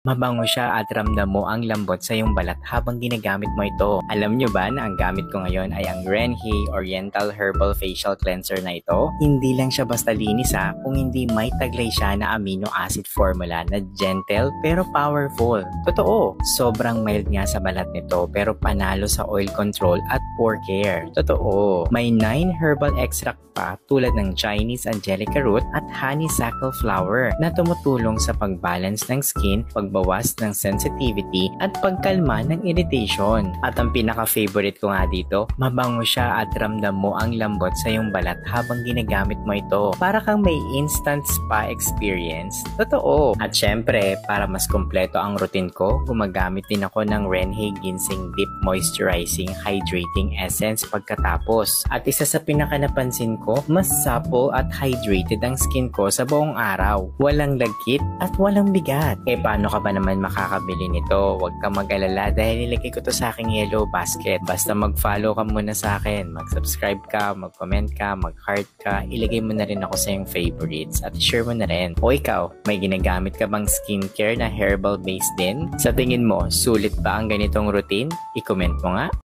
Mabango siya at ramdam mo ang lambot sa iyong balat habang ginagamit mo ito. Alam nyo ba na ang gamit ko ngayon ay ang Renhe Oriental Herbal Facial Cleanser na ito? Hindi lang siya basta linis kung hindi may taglay siya na amino acid formula na gentle pero powerful. Totoo, sobrang mild nga sa balat nito pero panalo sa oil control at pore care. Totoo, may 9 herbal extract pa tulad ng Chinese Angelica root at honeysuckle flower na tumutulong sa pag-balance ng skin, pagbawas ng sensitivity at pagkalma ng irritation. At ang pinaka-favorite ko nga dito, mabango siya at ramdam mo ang lambot sa iyong balat habang ginagamit mo ito. Para kang may instant spa experience. Totoo. At syempre, para mas kompleto ang routine ko, gumagamit din ako ng Renhe Ginseng Deep Moisturizing Hydrating Essence pagkatapos. At isa sa pinaka-napansin ko, mas supple at hydrated ang skin ko sa buong araw. Walang lagkit at walang bigat. Paano ka ba naman makakabili nito? Huwag ka mag-alala dahil nilagay ko to sa aking yellow basket. Basta mag-follow ka muna sa akin, mag-subscribe ka, mag-comment ka, mag-heart ka, ilagay mo na rin ako sa iyong favorites at share mo na rin. O ikaw, may ginagamit ka bang skincare na herbal based din? Sa tingin mo, sulit ba ang ganitong routine? I-comment mo nga.